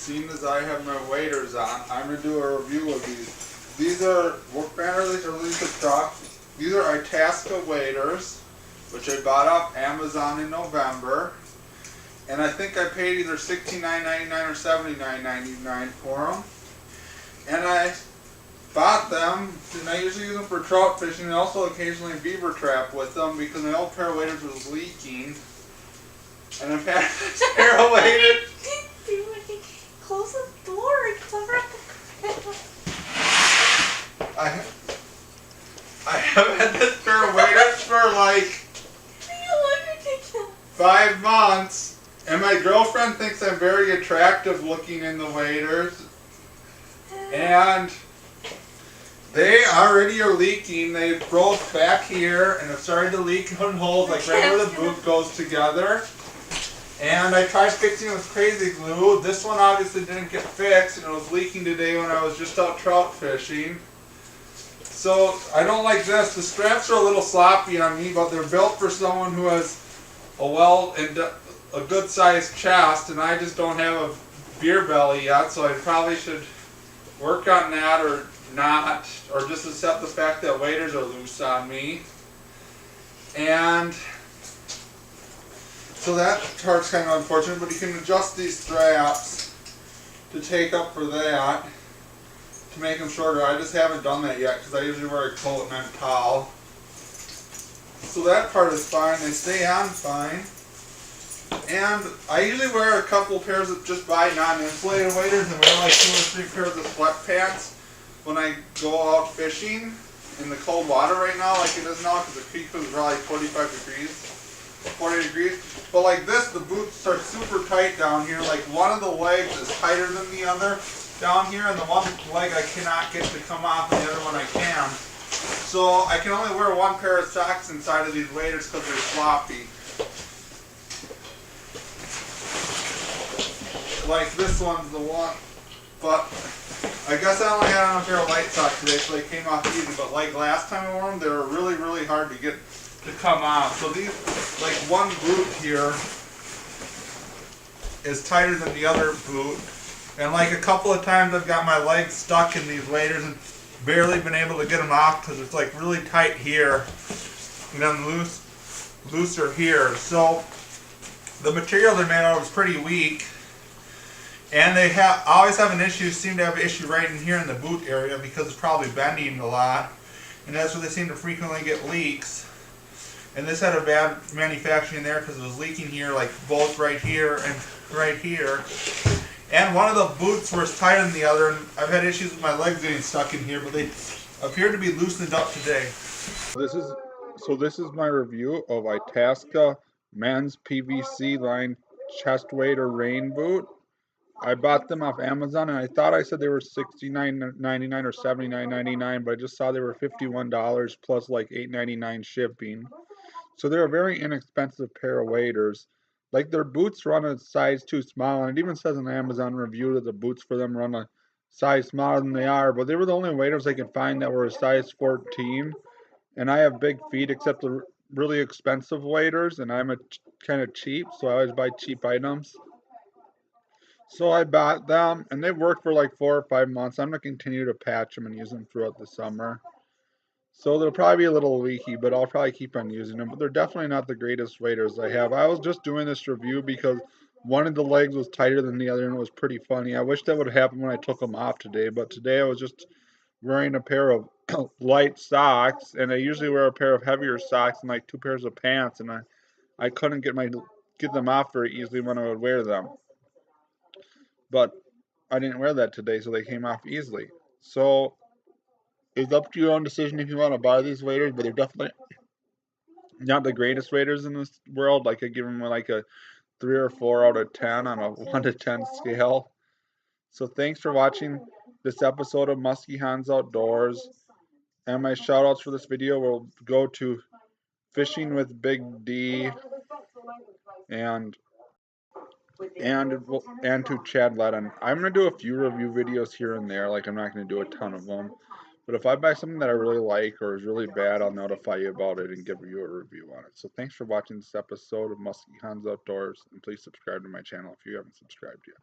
seeing as I have my waders on, I'm going to do a review of these. These are, what banner released a truck. These are Itasca waders, which I bought off Amazon in November. And I think I paid either $69.99 or $79.99 for them. And I bought them, and I usually use them for trout fishing and also occasionally beaver trap with them because my old pair of waders was leaking. And I've had this pair of waders. Close the door. Cover up I have had this pair of waders for like 5 months. And my girlfriend thinks I'm very attractive looking in the waders. And they already are leaking. They broke back here and have started to leak in holes like right where the boot goes together. And I tried fixing it with crazy glue. This one obviously didn't get fixed and it was leaking today when I was just out trout fishing. So I don't like this. The straps are a little sloppy on me, but they're built for someone who has a good sized chest, and I just don't have a beer belly yet, so I probably should work on that or not, or just accept the fact that waders are loose on me. And so that part's kind of unfortunate, but you can adjust these straps to take up for that, to make them shorter. I just haven't done that yet because I usually wear a coat and I'm tall. So that part is fine. They stay on fine. And I usually wear a couple pairs of just buy non-insulated waders and wear like 2 or 3 pairs of sweatpants when I go out fishing in the cold water right now, like it is now, because the creek was probably 40 degrees. But like this, the boots are super tight down here. Like one of the legs is tighter than the other down here, and the one leg I cannot get to come off, and the other one I can. So I can only wear 1 pair of socks inside of these waders because they're sloppy. Like this one's the one, but I guess I only had on a pair of light socks today, so they came off easy. But like last time I wore them, they were really, really hard to get to come off. So these, like one boot here is tighter than the other boot, and like a couple of times I've got my legs stuck in these waders and barely been able to get them off because it's like really tight here and then looser here. So the material they're made out of is pretty weak. And they always have an issue, seem to have an issue right in here in the boot area because it's probably bending a lot. And that's where they seem to frequently get leaks. And this had a bad manufacturing there because it was leaking here, like both right here and right here. And one of the boots was tighter than the other, and I've had issues with my legs getting stuck in here, but they appear to be loosened up today. This is my review of Itasca men's PVC line chest wader rain boot. I bought them off Amazon, and I thought I said they were $69.99 or $79.99, but I just saw they were $51 plus like $8.99 shipping. So they're a very inexpensive pair of waders. Like their boots run a size too small, and it even says in the Amazon review that the boots for them run a size smaller than they are, but they were the only waders I could find that were a size 14. And I have big feet except the really expensive waders, and I'm kind of cheap, so I always buy cheap items. So I bought them, and they've worked for like 4 or 5 months. I'm going to continue to patch them and use them throughout the summer. So they'll probably be a little leaky, but I'll probably keep on using them. But they're definitely not the greatest waders I have. I was just doing this review because one of the legs was tighter than the other, and it was pretty funny. I wish that would happen when I took them off today, but today I was just wearing a pair of light socks, and I usually wear a pair of heavier socks and like 2 pairs of pants, and I couldn't get them off very easily when I would wear them. But I didn't wear that today, so they came off easily. So it's up to your own decision if you want to buy these waders, but they're definitely not the greatest waders in this world. Like I give them like a 3 or 4 out of 10 on a 1 to 10 scale. So thanks for watching this episode of Muskie Hans Outdoors. And my shout outs for this video will go to Fishing with Big D and to Chad Ledden. I'm going to do a few review videos here and there, like I'm not going to do a ton of them. But if I buy something that I really like or is really bad, I'll notify you about it and give you a review on it. So thanks for watching this episode of Muskie Hans Outdoors, and please subscribe to my channel if you haven't subscribed yet.